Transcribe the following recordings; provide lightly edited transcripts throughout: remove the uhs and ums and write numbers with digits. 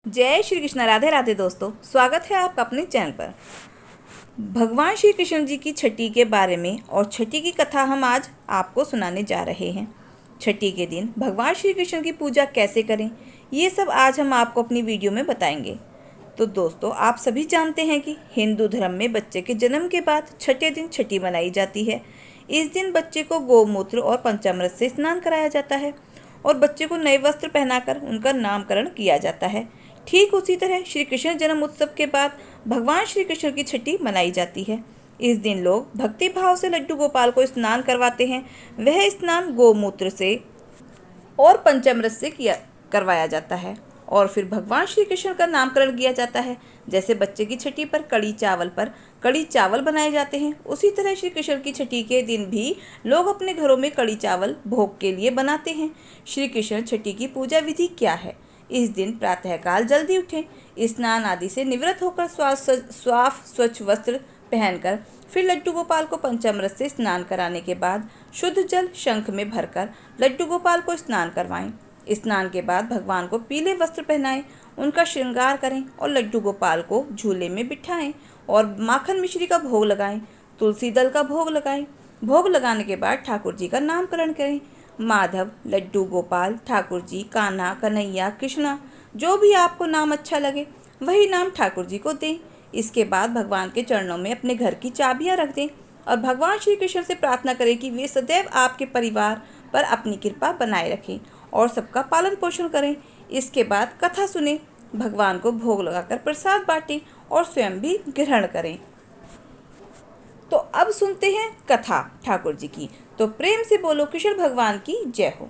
जय श्री कृष्ण। राधे राधे दोस्तों, स्वागत है आपका अपने चैनल पर। भगवान श्री कृष्ण जी की छठी के बारे में और छठी की कथा हम आज आपको सुनाने जा रहे हैं। छठी के दिन भगवान श्री कृष्ण की पूजा कैसे करें, ये सब आज हम आपको अपनी वीडियो में बताएंगे। तो दोस्तों, आप सभी जानते हैं कि हिंदू धर्म में बच्चे के जन्म के बाद छठे दिन छठी मनाई जाती है। इस दिन बच्चे को गौमूत्र और पंचामृत से स्नान कराया जाता है और बच्चे को नए वस्त्र पहनाकर उनका नामकरण किया जाता है। ठीक उसी तरह श्री कृष्ण जन्म उत्सव के बाद भगवान श्री कृष्ण की छठी मनाई जाती है। इस दिन लोग भक्ति भाव से लड्डू गोपाल को स्नान करवाते हैं। वह स्नान गौमूत्र से और पंचामृत से करवाया जाता है और फिर भगवान श्री कृष्ण का नामकरण किया जाता है। जैसे बच्चे की छठी पर कड़ी चावल बनाए जाते हैं, उसी तरह श्री कृष्ण की छठी के दिन भी लोग अपने घरों में कड़ी चावल भोग के लिए बनाते हैं। श्री कृष्ण छठी की पूजा विधि क्या है? इस दिन प्रातःकाल जल्दी उठें, स्नान आदि से निवृत्त होकर साफ स्वच्छ वस्त्र पहनकर फिर लड्डू गोपाल को पंचामृत से स्नान कराने के बाद शुद्ध जल शंख में भरकर लड्डू गोपाल को स्नान करवाएं। स्नान के बाद भगवान को पीले वस्त्र पहनाएं, उनका श्रृंगार करें और लड्डू गोपाल को झूले में बिठाएं और माखन मिश्री का भोग लगाएं, तुलसी दल का भोग लगाएं। भोग लगाने के बाद ठाकुर जी का नामकरण करें। माधव, लड्डू गोपाल, ठाकुर जी, कान्हा, कन्हैया, कृष्णा, जो भी आपको नाम अच्छा लगे वही नाम ठाकुर जी को दें। इसके बाद भगवान के चरणों में अपने घर की चाबियां रख दें और भगवान श्री कृष्ण से प्रार्थना करें कि वे सदैव आपके परिवार पर अपनी कृपा बनाए रखें और सबका पालन पोषण करें। इसके बाद कथा सुने, भगवान को भोग लगाकर प्रसाद बांटें और स्वयं भी ग्रहण करें। तो अब सुनते हैं कथा ठाकुर जी की। तो प्रेम से बोलो कृष्ण भगवान की जय हो।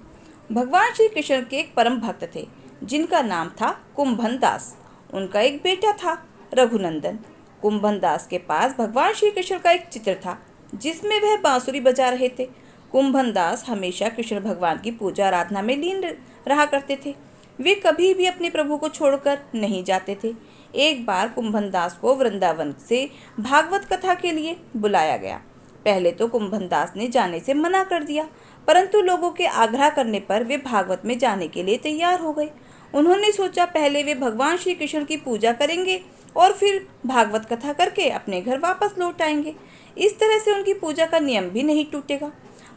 भगवान श्री कृष्ण के एक परम भक्त थे जिनका नाम था कुंभन दास। उनका एक बेटा था रघुनंदन। कुंभन दास के पास भगवान श्री कृष्ण का एक चित्र था जिसमें वह बांसुरी बजा रहे थे। कुंभन दास हमेशा कृष्ण भगवान की पूजा आराधना में लीन रहा करते थे। वे कभी भी अपने प्रभु को छोड़कर नहीं जाते थे। एक बार कुंभन दास को वृंदावन से भागवत कथा के लिए बुलाया गया। पहले तो कुंभन दास ने जाने से मना कर दिया, परंतु लोगों के आग्रह करने पर वे भागवत में जाने के लिए तैयार हो गए। उन्होंने सोचा पहले वे भगवान श्री कृष्ण की पूजा करेंगे और फिर भागवत कथा करके अपने घर वापस लौट आएंगे। इस तरह से उनकी पूजा का नियम भी नहीं टूटेगा।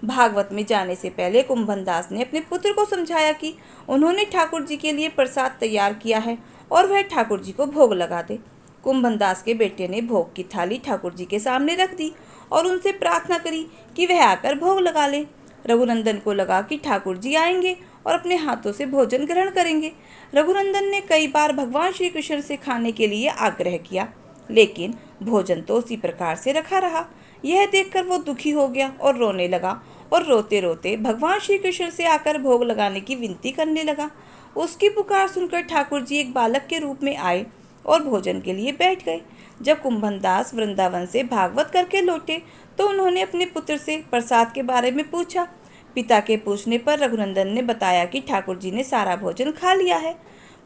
भागवत में जाने से पहले कुंभन दास ने अपने पुत्र को समझाया कि उन्होंने ठाकुर जी के लिए प्रसाद तैयार किया है और वह ठाकुर जी को भोग लगा दे। कुंभन दास के बेटे ने भोग की थाली ठाकुर जी के सामने रख दी और उनसे प्रार्थना करी कि वह आकर भोग लगा ले। रघुनंदन को लगा कि ठाकुर जी आएंगे और अपने हाथों से भोजन ग्रहण करेंगे। रघुनंदन ने कई बार भगवान श्री कृष्ण से खाने के लिए आग्रह किया, लेकिन भोजन तो उसी प्रकार से रखा रहा। यह देखकर वो दुखी हो गया और रोने लगा और रोते रोते भगवान श्री कृष्ण से आकर भोग लगाने की विनती करने लगा। उसकी पुकार सुनकर ठाकुर जी एक बालक के रूप में आए और भोजन के लिए बैठ गए। जब कुंभन दास वृंदावन से भागवत करके लौटे तो उन्होंने अपने पुत्र से प्रसाद के बारे में पूछा। पिता के पूछने पर रघुनंदन ने बताया कि ठाकुर जी ने सारा भोजन खा लिया है।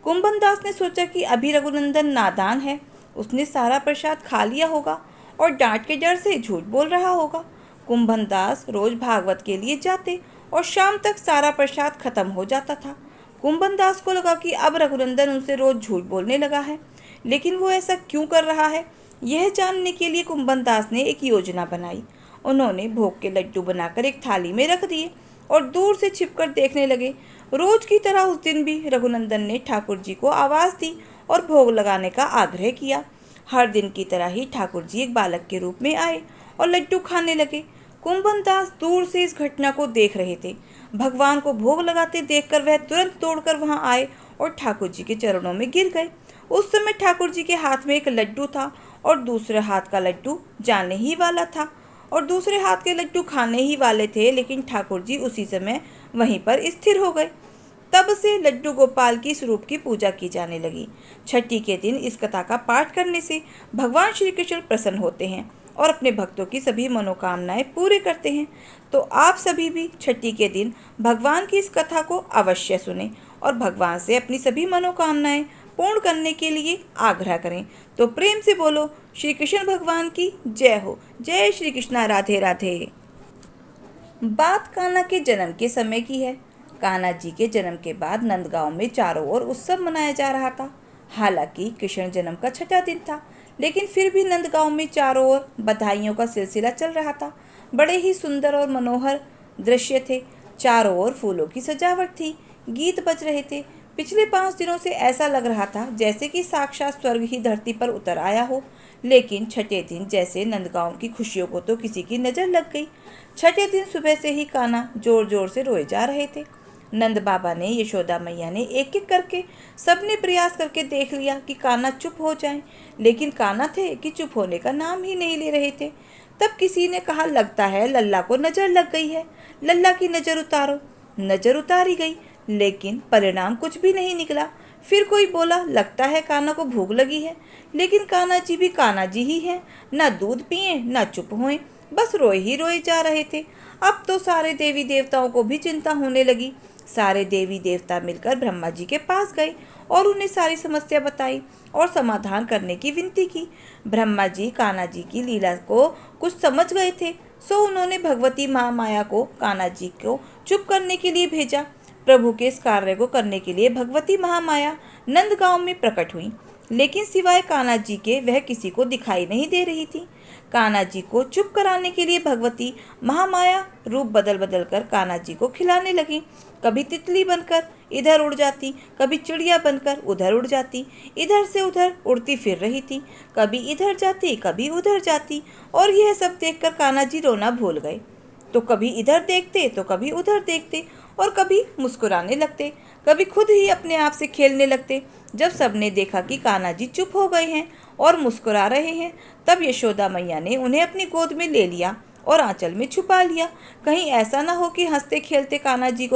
कुंभन दास ने सोचा कि अभी रघुनंदन नादान है, उसने सारा प्रसाद खा लिया होगा और डांट के डर से झूठ बोल रहा होगा। कुंभन दास रोज भागवत के लिए जाते और शाम तक सारा प्रसाद खत्म हो जाता था। कुंभन दास को लगा कि अब रघुनंदन उनसे रोज झूठ बोलने लगा है, लेकिन वो ऐसा क्यों कर रहा है, यह जानने के लिए कुंभन दास ने एक योजना बनाई। उन्होंने भोग के लड्डू बनाकर एक थाली में रख दिए और दूर से छिपकर देखने लगे। रोज की तरह उस दिन भी रघुनंदन ने ठाकुर जी को आवाज़ दी और भोग लगाने का आग्रह किया। हर दिन की तरह ही ठाकुर जी एक बालक के रूप में आए और लड्डू खाने लगे। कुंभन दास दूर से इस घटना को देख रहे थे। भगवान को भोग लगाते देखकर वह तुरंत दौड़कर वहां आए और ठाकुर जी के चरणों में गिर गए। उस समय ठाकुर जी के हाथ में एक लड्डू था और दूसरे हाथ का लड्डू जाने ही वाला था और दूसरे हाथ के लड्डू खाने ही वाले थे, लेकिन ठाकुर जी उसी समय वहीं पर स्थिर हो गए। तब से लड्डू गोपाल की स्वरूप की पूजा की जाने लगी। छठी के दिन इस कथा का पाठ करने से भगवान श्री कृष्ण प्रसन्न होते हैं और अपने भक्तों की सभी मनोकामनाएं पूरे करते हैं। तो आप सभी भी छठी के दिन भगवान की इस कथा को अवश्य सुनें और भगवान से अपनी सभी मनोकामनाएं पूर्ण करने के लिए आग्रह करें। तो प्रेम से बोलो श्री कृष्ण भगवान की जय हो। जय श्री कृष्ण। राधे राधे। बात कान्हा के जन्म के समय की है। कान्हा जी के जन्म के बाद नंदगांव में चारों ओर उत्सव मनाया जा रहा था। हालांकि कृष्ण जन्म का छठा दिन था, लेकिन फिर भी नंदगांव में चारों ओर बधाइयों का सिलसिला चल रहा था। बड़े ही सुंदर और मनोहर दृश्य थे। चारों ओर फूलों की सजावट थी, गीत बज रहे थे। पिछले 5 दिनों से ऐसा लग रहा था जैसे कि साक्षात स्वर्ग ही धरती पर उतर आया हो। लेकिन छठे दिन जैसे नंदगांव की खुशियों को तो किसी की नज़र लग गई। छठे दिन सुबह से ही कान्हा जोर जोर से रोए जा रहे थे। नंद बाबा ने, यशोदा मैया ने एक एक करके सबने प्रयास करके देख लिया कि कान्हा चुप हो जाए, लेकिन कान्हा थे कि चुप होने का नाम ही नहीं ले रहे थे। तब किसी ने कहा, लगता है लल्ला को नज़र लग गई है, लल्ला की नज़र उतारो। नज़र उतारी गई, लेकिन परिणाम कुछ भी नहीं निकला। फिर कोई बोला, लगता है कान्हा को भूख लगी है, लेकिन कान्हा जी भी कान्हा जी ही हैं, ना दूध पिए ना चुप होए, बस रोए ही रोए जा रहे थे। अब तो सारे देवी देवताओं को भी चिंता होने लगी। सारे देवी देवता मिलकर ब्रह्मा जी के पास गए और उन्हें सारी समस्या बताई और समाधान करने की विनती की। ब्रह्मा जी कान्हा जी की लीला को कुछ समझ गए थे, सो उन्होंने भगवती महामाया को कान्हा जी को चुप करने के लिए भेजा। प्रभु के इस कार्य को करने के लिए भगवती महामाया नंदगांव में प्रकट हुई, लेकिन सिवाय कान्हा जी के वह किसी को दिखाई नहीं दे रही थी। कान्हा जी को चुप कराने के लिए भगवती महामाया रूप बदल बदल कर कान्हा जी को खिलाने लगी। कभी तितली बनकर इधर उड़ जाती, कभी चिड़िया बनकर उधर उड़ जाती, इधर से उधर उड़ती फिर रही थी, कभी इधर जाती कभी उधर जाती। और यह सब देखकर कान्हा जी रोना भूल गए। तो कभी इधर देखते तो कभी उधर देखते और कभी मुस्कुराने लगते, कभी खुद ही अपने आप से खेलने लगते। जब सबने देखा कि कान्हा जी चुप हो गए हैं और मुस्कुरा रहे हैं, तब यशोदा मैया ने उन्हें अपनी गोद में ले लिया और आंचल में छुपा लिया। कहीं ऐसा ना हो कि हंसते खेलते कान्हा जी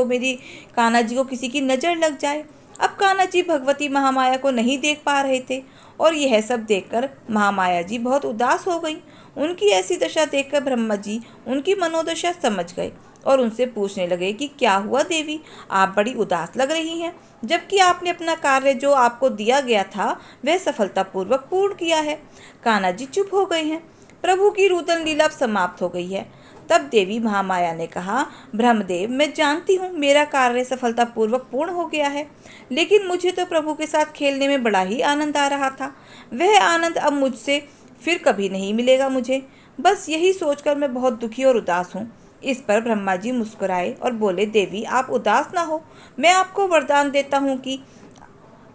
को किसी की नज़र लग जाए। अब कान्हा जी भगवती महामाया को नहीं देख पा रहे थे और यह सब देखकर महामाया जी बहुत उदास हो गई। उनकी ऐसी दशा देखकर ब्रह्मा जी उनकी मनोदशा समझ गए और उनसे पूछने लगे कि क्या हुआ देवी, आप बड़ी उदास लग रही हैं, जबकि आपने अपना कार्य जो आपको दिया गया था वह सफलतापूर्वक पूर्ण किया है। कान्हा जी चुप हो गए हैं। प्रभु की रुदन लीला समाप्त हो गई है। तब देवी महामाया ने कहा, ब्रह्मदेव, मैं जानती हूँ मेरा कार्य सफलतापूर्वक पूर्ण हो गया है, लेकिन मुझे तो प्रभु के साथ खेलने में बड़ा ही आनंद आ रहा था। वह आनंद अब मुझसे फिर कभी नहीं मिलेगा मुझे। बस यही सोचकर मैं बहुत दुखी और उदास हूँ। इस पर ब्रह्मा जी मुस्कुराए और बोले, देवी आप उदास ना हो, मैं आपको वरदान देता हूँ कि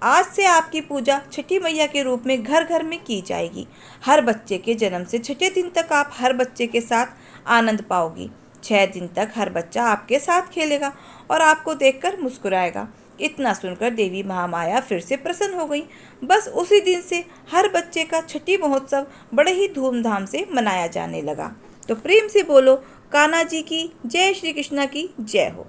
आज से आपकी पूजा छठी मैया के रूप में घर घर में की जाएगी। हर बच्चे के जन्म से छठे दिन तक आप हर बच्चे के साथ आनंद पाओगी। 6 दिन तक हर बच्चा आपके साथ खेलेगा और आपको देखकर मुस्कुराएगा। इतना सुनकर देवी महामाया फिर से प्रसन्न हो गई। बस उसी दिन से हर बच्चे का छठी महोत्सव बड़े ही धूमधाम से मनाया जाने लगा। तो प्रेम से बोलो, कान्हा जी की जय, श्री कृष्णा की जय हो।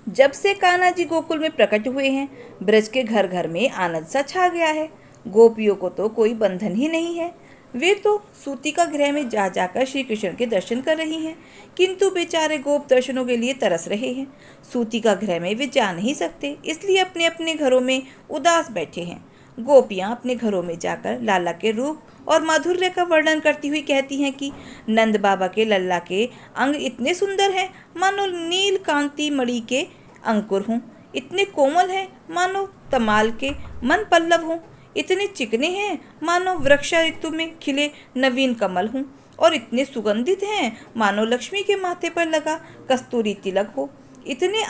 जब से कान्हा जी गोकुल में प्रकट हुए हैं, ब्रज के घर घर में आनंद सा छा गया है। गोपियों को तो कोई बंधन ही नहीं है। वे तो सूतिका गृह में जा जाकर श्री कृष्ण के दर्शन कर रही हैं, किंतु बेचारे गोप दर्शनों के लिए तरस रहे हैं। सूतिका गृह में वे जा नहीं सकते, इसलिए अपने अपने घरों में उदास बैठे हैं। गोपियाँ अपने घरों में जाकर लाला के रूप और माधुर्य का वर्णन करती हुई कहती हैं कि नंद बाबा के लल्ला के अंग इतने सुंदर हैं मानो नील कांति मणि के अंकुर हों, इतने कोमल हैं मानो तमाल के मन पल्लव हों, इतने चिकने हैं मानो वृक्षा ऋतु में खिले नवीन कमल हों, और इतने सुगंधित हैं मानो लक्ष्मी के माथे पर लगा कस्तूरी तिलक हो, इतने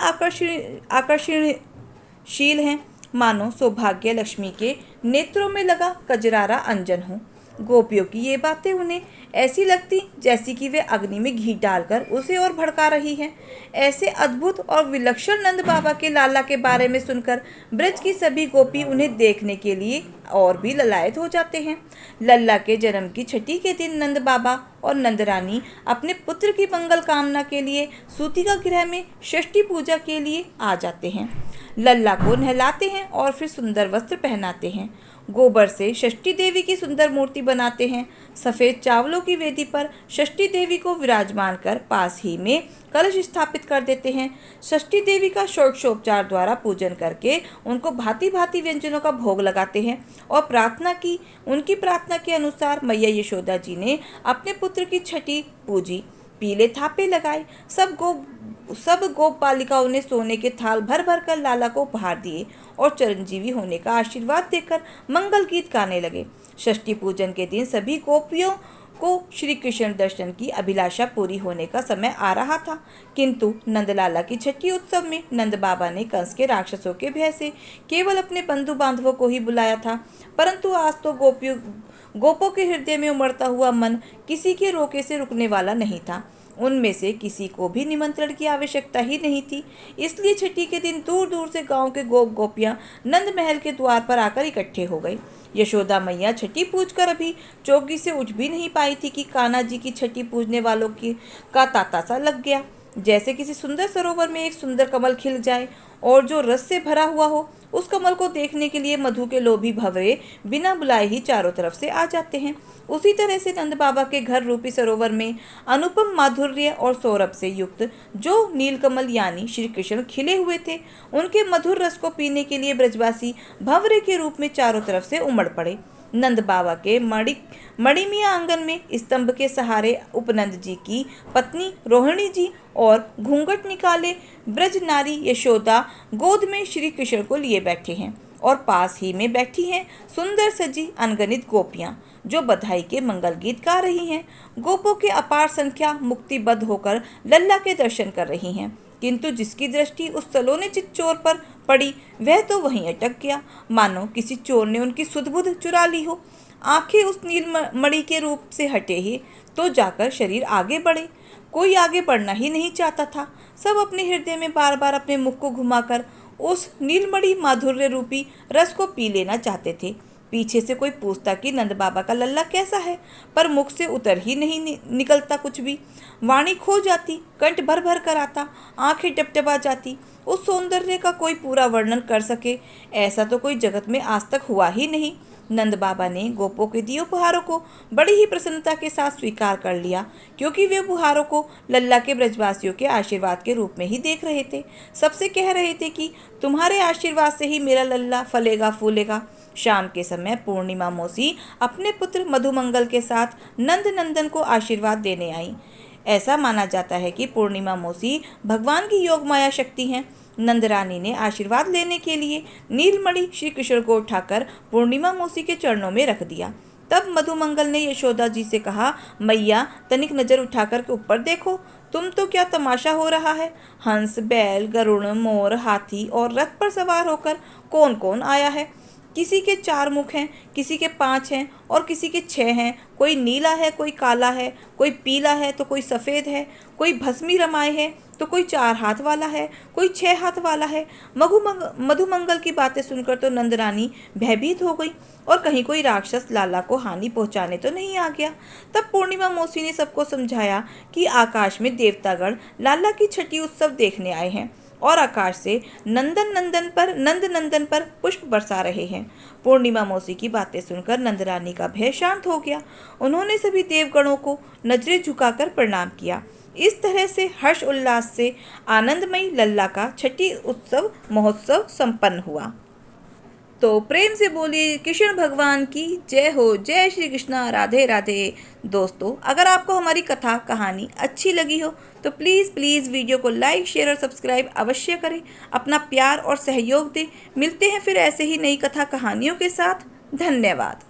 आकर्षणशील हैं मानो सौभाग्य लक्ष्मी के नेत्रों में लगा कजरारा अंजन हो। गोपियों की ये बातें उन्हें ऐसी लगती जैसी कि वे अग्नि में घी डालकर उसे और भड़का रही हैं। ऐसे अद्भुत और विलक्षण नंद बाबा के लाला के बारे में सुनकर ब्रज की सभी गोपी उन्हें देखने के लिए और भी ललायत हो जाते हैं। लल्ला के जन्म की छठी के दिन नंद बाबा और नंदरानी अपने पुत्र की मंगल कामना के लिए सूतिका गृह में षष्ठी पूजा के लिए आ जाते हैं। लल्ला को नहलाते हैं और फिर सुंदर वस्त्र पहनाते हैं। गोबर से षष्ठी देवी की सुंदर मूर्ति बनाते हैं। सफ़ेद चावलों की वेदी पर षष्ठी देवी को विराजमान कर पास ही में कलश स्थापित कर देते हैं। षष्ठी देवी का षोडशोपचार द्वारा पूजन करके उनको भांति भांति व्यंजनों का भोग लगाते हैं और उनकी प्रार्थना के अनुसार मैया यशोदा जी ने अपने पुत्र की छठी पूजी। पीले थापे लगाए। सब सब गोप बालिकाओं ने सोने के थाल भर भर कर लाला को उपहार दिए और चिरंजीवी होने का आशीर्वाद देकर मंगल गीत गाने लगे। षष्ठी पूजन के दिन सभी गोपियों को श्री कृष्ण दर्शन की अभिलाषा पूरी होने का समय आ रहा था, किंतु नंदलाला की छठी उत्सव में नंद बाबा ने कंस के राक्षसों के भय से केवल अपने बंधु बांधवों को ही बुलाया था। परंतु आज तो गोपों के हृदय में उमड़ता हुआ मन किसी के रोके से रुकने वाला नहीं था। उनमें से किसी को भी निमंत्रण की आवश्यकता ही नहीं थी। इसलिए छठी के दिन दूर दूर से गांव के गोप गोपियां नंद महल के द्वार पर आकर इकट्ठे हो गई। यशोदा मैया छठी पूजकर अभी चौकी से उठ भी नहीं पाई थी कि कान्हा जी की छठी पूजने वालों का तांता सा लग गया। जैसे किसी सुंदर सरोवर में एक सुंदर कमल खिल जाए और जो रस से भरा हुआ हो, उस कमल को देखने के लिए मधु के लोभी भंवरे बिना बुलाए ही चारों तरफ से आ जाते हैं। उसी तरह से नंद बाबा के घर रूपी सरोवर में अनुपम माधुर्य और सौरभ से युक्त जो नीलकमल यानी श्री कृष्ण खिले हुए थे, उनके मधुर रस को पीने के लिए ब्रजवासी भंवरे के रूप में चारों तरफ से उमड़ पड़े। नंद बाबा के मणिमिया आंगन में स्तंभ के सहारे उपनंद जी की पत्नी रोहिणी जी और घूंघट निकाले ब्रज नारी यशोदा गोद में श्री कृष्ण को लिए बैठे हैं और पास ही में बैठी हैं सुंदर सजी अनगणित गोपियां जो बधाई के मंगल गीत गा रही हैं। गोपों के अपार संख्या मुक्तिबद्ध होकर लल्ला के दर्शन कर रही हैं, किंतु जिसकी दृष्टि उस सलोने चित चोर पर पड़ी वह तो वहीं अटक गया, मानो किसी चोर ने उनकी सुध-बुध चुरा ली हो। आंखें उस नीलमणि के रूप से हटे ही तो जाकर शरीर आगे बढ़े। कोई आगे बढ़ना ही नहीं चाहता था। सब अपने हृदय में बार बार अपने मुख को घुमाकर उस नीलमणि माधुर्य रूपी रस को पी लेना चाहते थे। पीछे से कोई पूछता कि नंद बाबा का लल्ला कैसा है, पर मुख से उतर ही नहीं निकलता कुछ भी। वाणी खो जाती, कंठ भर भर कर आता, आंखें टपटपा जाती। उस सौंदर्य का कोई पूरा वर्णन कर सके ऐसा तो कोई जगत में आज तक हुआ ही नहीं। नंद बाबा ने गोपों के दिए उपहारों को बड़ी ही प्रसन्नता के साथ स्वीकार कर लिया, क्योंकि वे उपहारों को लल्ला के ब्रजवासियों के आशीर्वाद के रूप में ही देख रहे थे। सबसे कह रहे थे कि तुम्हारे आशीर्वाद से ही मेरा लल्ला फलेगा फूलेगा। शाम के समय पूर्णिमा मौसी अपने पुत्र मधुमंगल के साथ नंद नंदन को आशीर्वाद देने आई। ऐसा माना जाता है कि पूर्णिमा मौसी भगवान की योग माया शक्ति हैं। नंद रानी ने आशीर्वाद लेने के लिए नीलमणि श्री कृष्ण को उठाकर पूर्णिमा मौसी के चरणों में रख दिया। तब मधुमंगल ने यशोदा जी से कहा, मैया तनिक नजर उठाकर के ऊपर देखो, तुम तो क्या तमाशा हो रहा है। हंस, बैल, गरुड़, मोर, हाथी और रथ पर सवार होकर कौन कौन आया है। किसी के 4 मुख हैं, किसी के 5 हैं और किसी के 6 हैं। कोई नीला है, कोई काला है, कोई पीला है तो कोई सफ़ेद है, कोई भस्मी रमाए है तो कोई 4 हाथ वाला है, कोई 6 हाथ वाला है। मधुमंगल की बातें सुनकर तो नंद रानी भयभीत हो गई और कहीं कोई राक्षस लाला को हानि पहुंचाने तो नहीं आ गया। तब पूर्णिमा मौसी ने सबको समझाया कि आकाश में देवतागण लाला की छठी उत्सव देखने आए हैं और आकाश से नंद नंदन पर पुष्प बरसा रहे हैं। पूर्णिमा मौसी की बातें सुनकर नंद रानी का भय शांत हो गया। उन्होंने सभी देवगणों को नजरें झुकाकर प्रणाम किया। इस तरह से हर्ष उल्लास से आनंदमयी लल्ला का छठी उत्सव महोत्सव संपन्न हुआ। तो प्रेम से बोलिए कृष्ण भगवान की जय हो। जय श्री कृष्णा, राधे राधे। दोस्तों, अगर आपको हमारी कथा कहानी अच्छी लगी हो तो प्लीज़ वीडियो को लाइक, शेयर और सब्सक्राइब अवश्य करें। अपना प्यार और सहयोग दें। मिलते हैं फिर ऐसे ही नई कथा कहानियों के साथ। धन्यवाद।